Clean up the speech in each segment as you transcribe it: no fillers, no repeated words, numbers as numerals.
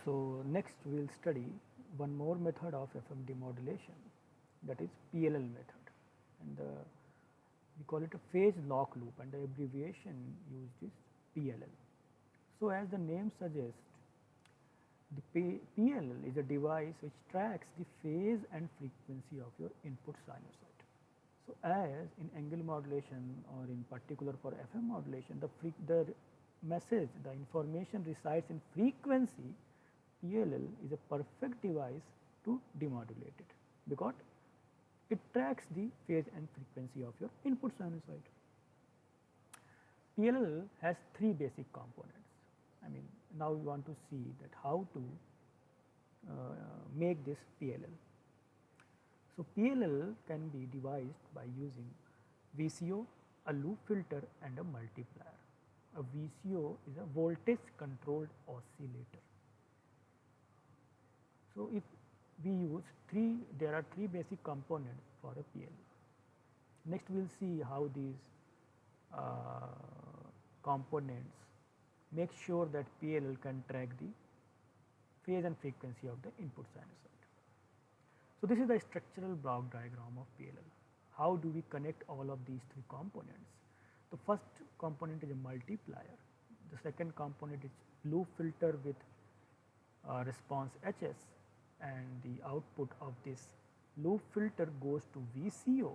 So next we will study one more method of FM demodulation, that is PLL method, and we call it a phase lock loop, and the abbreviation used is PLL. So as the name suggests, the PLL is a device which tracks the phase and frequency of your input sinusoid. So as in angle modulation, or in particular for FM modulation, the message, the information resides in frequency. PLL is a perfect device to demodulate it, because it tracks the phase and frequency of your input sinusoid. PLL has three basic components. I mean, now we want to see that how to make this PLL. So PLL can be devised by using VCO, a loop filter, and a multiplier. A VCO is a voltage controlled oscillator. So if we use there are three basic components for a PLL. Next we will see how these components make sure that PLL can track the phase and frequency of the input sinusoid. So this is the structural block diagram of PLL. How do we connect all of these three components? The first component is a multiplier. The second component is loop filter with response HS, and the output of this loop filter goes to VCO.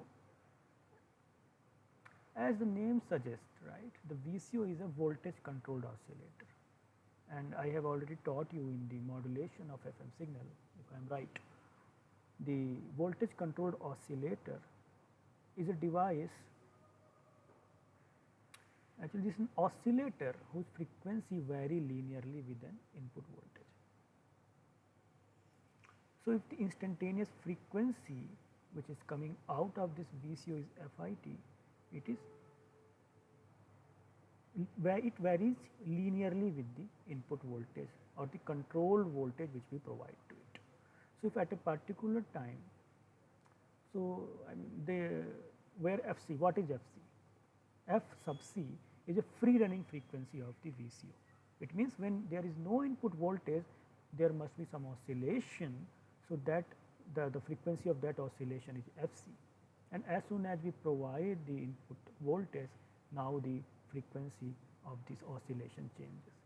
As the name suggests, right, the VCO is a voltage controlled oscillator, and I have already taught you in the modulation of FM signal, if I am right. The voltage controlled oscillator is a device, actually this is an oscillator whose frequency vary linearly with an input voltage. So if the instantaneous frequency which is coming out of this VCO is FIT, it varies linearly with the input voltage or the control voltage which we provide to it. So if at a particular time, so I mean where FC, what is FC? F sub C is a free running frequency of the VCO. It means when there is no input voltage, there must be some oscillation, so that the frequency of that oscillation is Fc, and as soon as we provide the input voltage, now the frequency of this oscillation changes.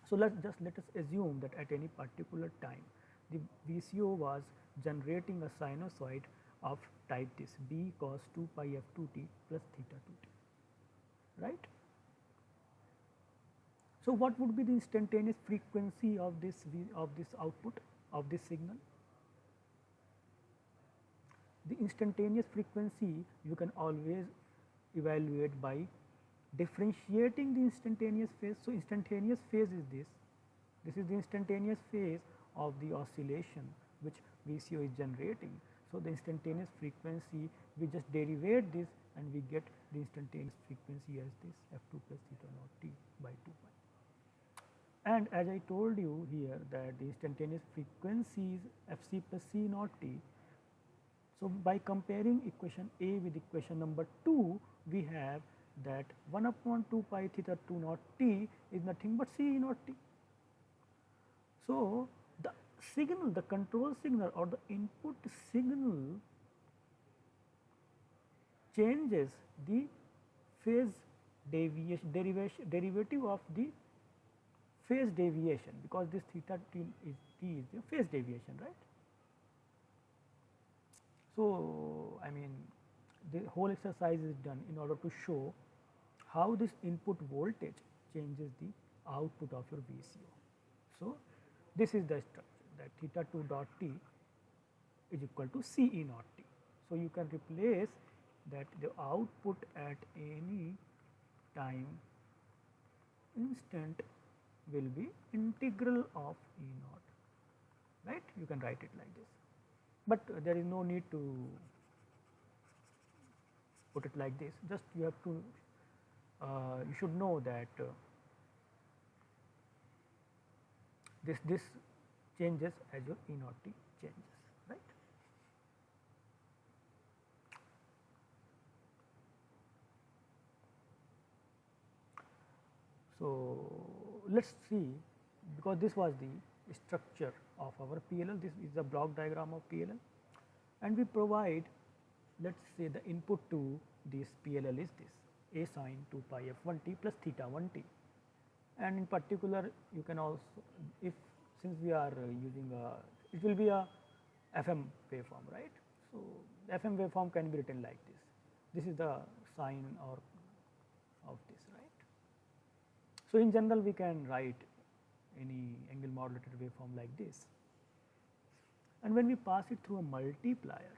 So let us assume that at any particular time the VCO was generating a sinusoid of type this B cos 2 pi f2t plus theta 2t, right? So what would be the instantaneous frequency of this output of this signal? The instantaneous frequency you can always evaluate by differentiating the instantaneous phase. So instantaneous phase is this. This is the instantaneous phase of the oscillation which VCO is generating. So the instantaneous frequency, we just derivate this and we get the instantaneous frequency as this f2 plus theta naught t by 2 pi. And as I told you here that the instantaneous frequency is fc plus c naught t. So by comparing equation A with equation number 2, we have that 1 upon 2 pi theta 2 naught t is nothing but c naught t. So the signal, the control signal or the input signal changes the phase deviation, derivative of the phase deviation, because this theta t is the phase deviation, right? So I mean the whole exercise is done in order to show how this input voltage changes the output of your VCO. So this is the structure, that theta 2 dot t is equal to CE naught t. So you can replace that the output at any time instant will be integral of E naught, right? You can write it like this, but there is no need to put it like this. Just you have to, you should know that this changes as your E naught t changes, right? So let's see, because this was the structure of our PLL. This is the block diagram of PLL, and we provide, let us say, the input to this PLL is this a sine 2 pi f1t plus theta 1t, and in particular you can also, if since we are using it will be a FM waveform, right. So, FM waveform can be written like this. This is the sine or of this, right. So, in general we can write any angle modulated waveform like this, and when we pass it through a multiplier,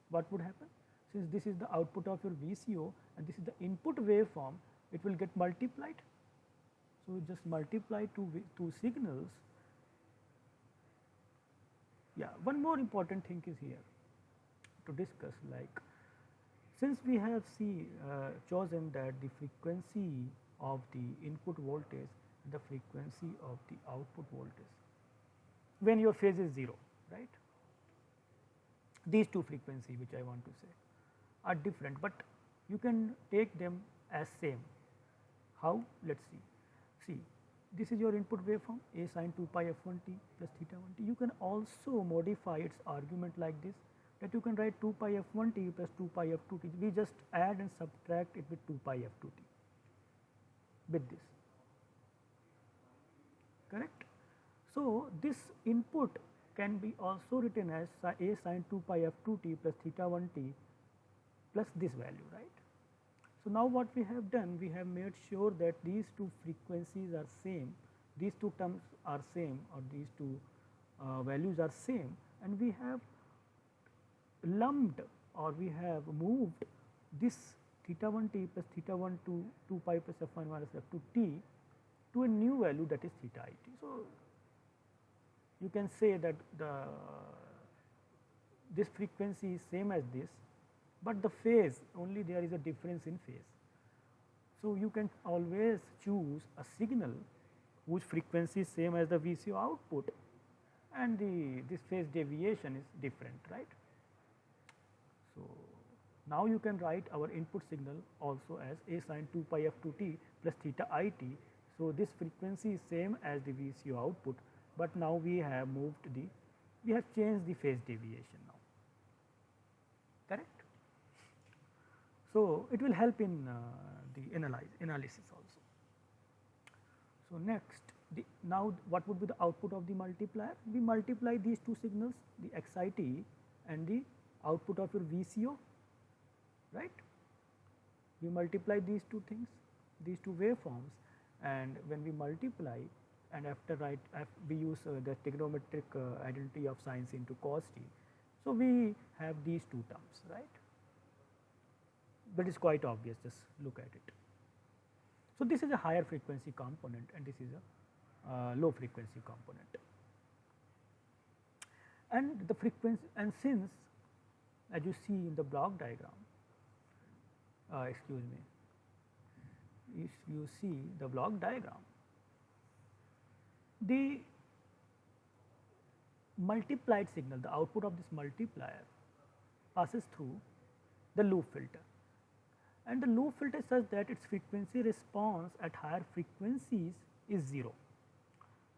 what would happen? Since this is the output of your VCO and this is the input waveform, it will get multiplied. So, just multiply two signals. Yeah, one more important thing is here to discuss, like since we have chosen that the frequency of the input voltage and the frequency of the output voltage when your phase is 0, right. These two frequencies which I want to say are different, but you can take them as same. How? Let us see. See, this is your input waveform a sine 2 pi f1t plus theta 1t. You can also modify its argument like this, that you can write 2 pi f1t plus 2 pi f2t. We just add and subtract it with 2 pi f2t with this, correct. So, this input can be also written as a sine 2 pi f2t plus theta 1t plus this value, right. So, now what we have done, we have made sure that these two frequencies are same, these two terms are same, or these two values are same, and we have lumped or we have moved this theta 1t plus theta 1 to 2 pi plus f1 minus f2t to a new value, that is theta it. So, you can say that this frequency is same as this, but the phase, only there is a difference in phase. So, you can always choose a signal whose frequency is same as the VCO output, and this phase deviation is different, right. So, now you can write our input signal also as a sine 2 pi f2t plus theta it. So, this frequency is same as the VCO output, but now we have changed the phase deviation now, correct. So, it will help in the analysis also. So, next now what would be the output of the multiplier? We multiply these two signals, the XIT and the output of your VCO, right. We multiply these two things, these two waveforms, and when we multiply and after we use the trigonometric identity of sines into cos t. So, we have these two terms, right. That is quite obvious, just look at it. So, this is a higher frequency component and this is a low frequency component, and the frequency, and since as you see in the block diagram, excuse me, if you see the block diagram, the multiplied signal, the output of this multiplier passes through the loop filter, and the loop filter is such that its frequency response at higher frequencies is 0.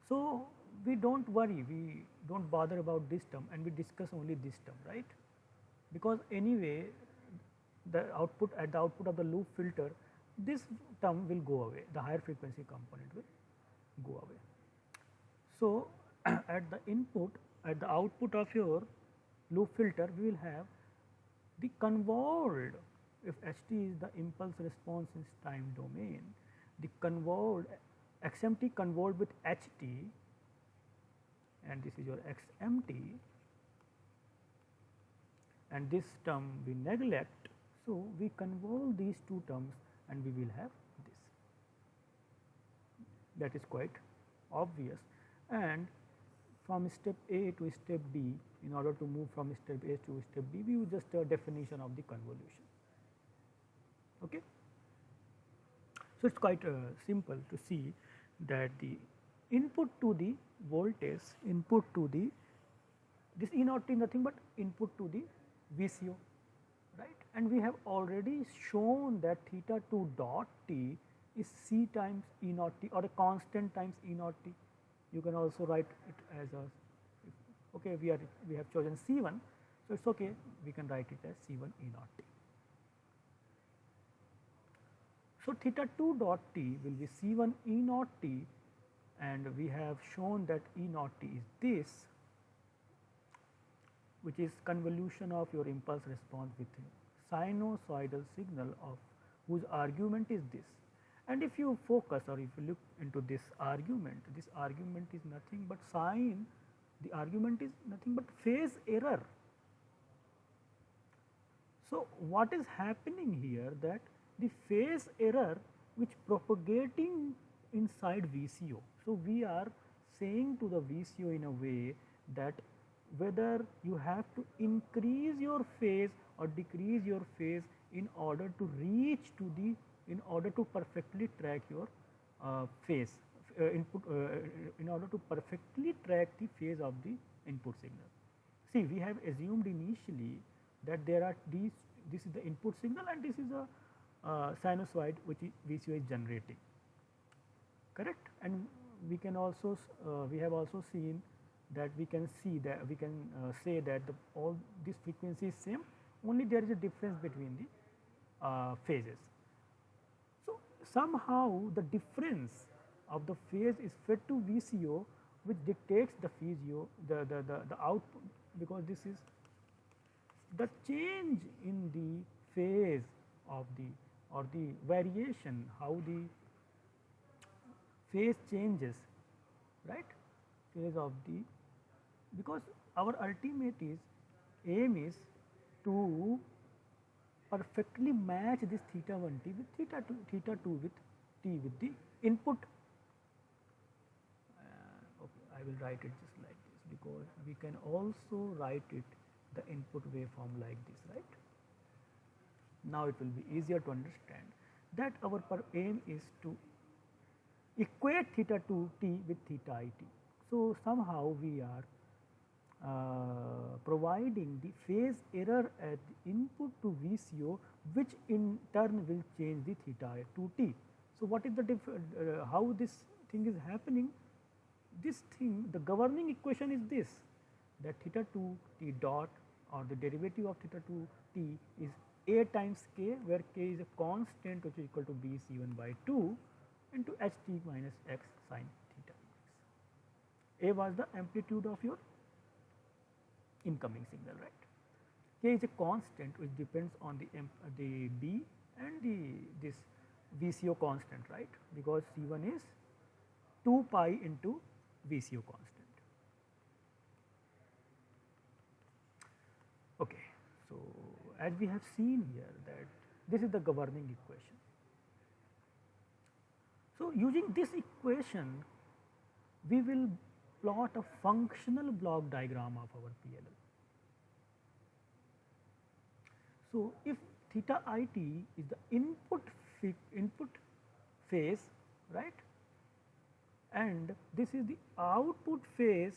So, we do not worry, we do not bother about this term and we discuss only this term, right, because anyway the output of the loop filter, this term will go away, the higher frequency component will go away. So, at the output of your loop filter, we will have the convolved, if ht is the impulse response in time domain, the convolved xmt convolved with ht, and this is your xmt, and this term we neglect. So, we convolve these two terms and we will have this, that is quite obvious. And from step A to step B, in order to move from step A to step B, we use just a definition of the convolution. Okay. So, it is quite simple to see that the input to the voltage, input to the, this E naught T nothing but input to the VCO, right, and we have already shown that theta 2 dot T is C times E naught T or a constant times E naught T. You can also write it as a, okay, we have chosen C1, so it's okay, we can write it as C1 E naught t. So theta 2 dot t will be C1 E naught t, and we have shown that E naught t is this, which is convolution of your impulse response with a sinusoidal signal of whose argument is this. And if you focus or if you look into this argument is nothing but sine, the argument is nothing but phase error. So what is happening here, that the phase error which propagating inside VCO. So we are saying to the VCO in a way that whether you have to increase your phase or decrease your phase in order to reach to the, in order to perfectly track your phase input, in order to perfectly track the phase of the input signal. See, we have assumed initially that there are these, this is the input signal and this is a sinusoid which VCO is generating, correct? And we can also we have also seen that we can see that we can say that the, all this frequency is same, only there is a difference between the phases. So somehow the difference of the phase is fed to VCO, which dictates the physio, the output, because this is the change in the phase of the, or the variation, how the phase changes, right? Phase of the, because our ultimate is, aim is to perfectly match this theta 1 t with theta 2 with t with the input. Okay, I will write it just like this, because we can also write it the input waveform like this, right? Now it will be easier to understand that our aim is to equate theta 2 t with theta I t. So somehow we are providing the phase error at the input to VCO, which in turn will change the theta 2 t. So what is the how this thing is happening? This thing, the governing equation is this, that theta 2 t dot, or the derivative of theta 2 t is a times k, where k is a constant which is equal to b c1 by 2 into h t minus x sine theta dx. A was the amplitude of your incoming signal, right? K is a constant which depends on the b and this VCO constant, right? Because C1 is 2 pi into VCO constant. Okay, so as we have seen here that this is the governing equation. So using this equation, we will plot a functional block diagram of our PLL. So if theta IT is the input phase, right, and this is the output phase,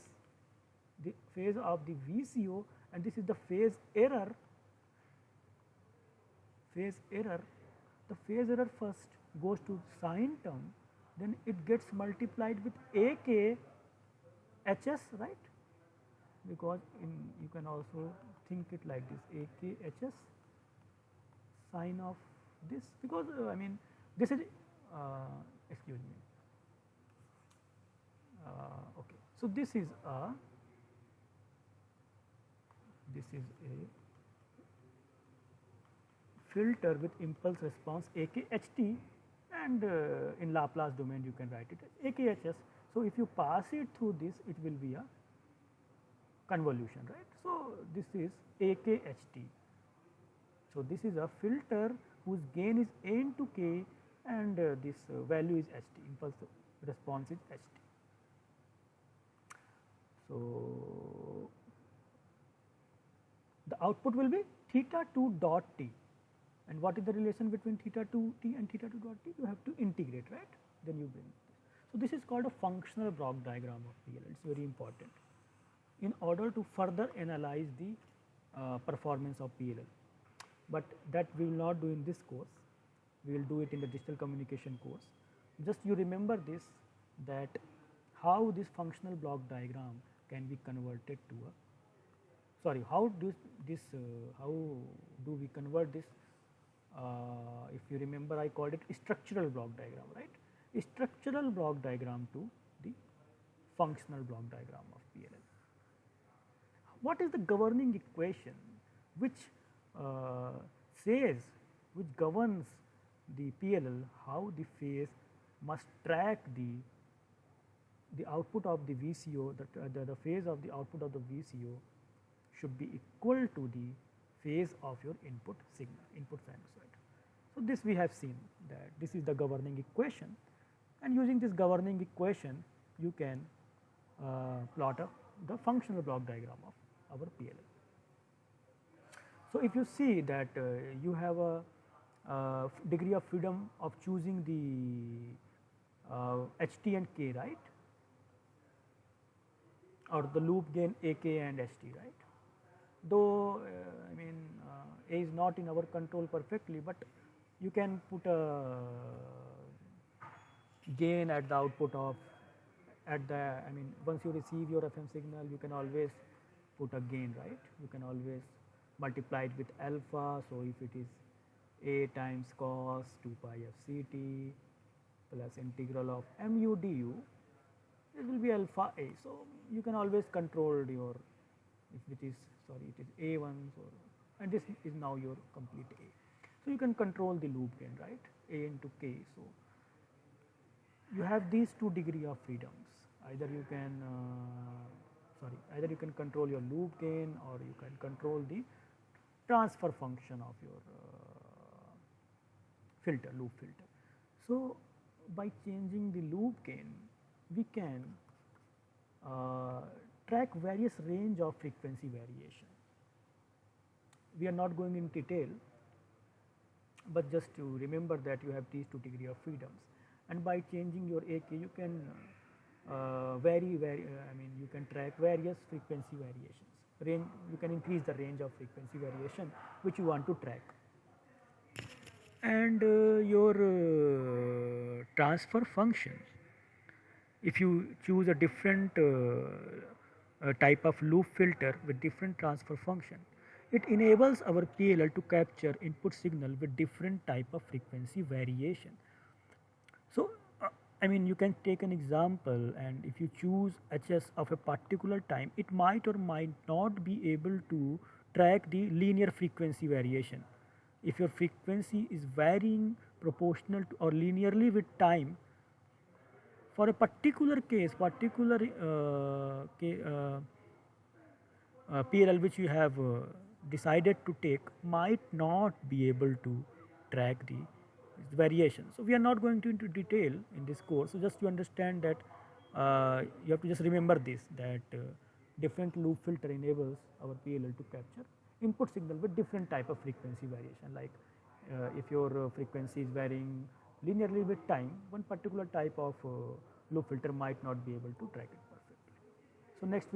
the phase of the VCO, and this is the phase error. The phase error first goes to sine term, then it gets multiplied with AK HS, right? Because you can also think it like this, AK HS sine of this, because I mean this is excuse me, okay, so this is a filter with impulse response AKHT, and in Laplace domain you can write it as AKHS. So if you pass it through this, it will be a convolution, right? So this is AKHT. So this is a filter whose gain is A into K, and this value is HT, impulse response is HT. So the output will be theta 2 dot t. And what is the relation between theta 2 t and theta 2 dot t? You have to integrate, right? Then you bring this. So this is called a functional block diagram of PLL. It's very important in order to further analyze the performance of PLL. But that we will not do in this course. We will do it in the digital communication course. Just you remember this, that how this functional block diagram can be converted to a, sorry, how do we convert this, if you remember I called it structural block diagram, right? A structural block diagram to the functional block diagram of PLL. What is the governing equation which says, which governs the PLL, how the phase must track the output of the VCO, the phase of the output of the VCO should be equal to the phase of your input signal, input sinusoid. So, this we have seen that this is the governing equation, and using this governing equation you can plot the functional block diagram of our PLL. So, if you see that you have a degree of freedom of choosing the HT and K, right, or the loop gain AK and ST, right. Though I mean A is not in our control perfectly, but you can put a gain at the output of, at the, I mean once you receive your FM signal you can always put a gain, right. You can always multiply it with alpha. So, if it is A times cos 2 pi f ct plus integral of mu du, it will be alpha A. So, you can always control your, if it is, sorry, it is A1, so, and this is now your complete A. So, you can control the loop gain, right, A into K. So, you have these two degree of freedoms, either you can either you can control your loop gain or you can control the transfer function of your filter, loop filter. So, by changing the loop gain we can track various range of frequency variation. We are not going in detail, but just to remember that you have these two degree of freedoms, and by changing your AK you can I mean you can track various frequency variations, range, you can increase the range of frequency variation which you want to track. And your transfer function, if you choose a different type of loop filter with different transfer function, it enables our PLL to capture input signal with different type of frequency variation. So, I mean you can take an example, and if you choose HS of a particular time, it might or might not be able to track the linear frequency variation. If your frequency is varying proportional to or linearly with time, for a particular case, particular PLL which you have decided to take might not be able to track the variation. So, we are not going to into detail in this course. So, just to understand that you have to just remember this, that different loop filter enables our PLL to capture input signal with different type of frequency variation. Like if your frequency is varying linearly with time, one particular type of loop filter might not be able to track it perfectly. So, next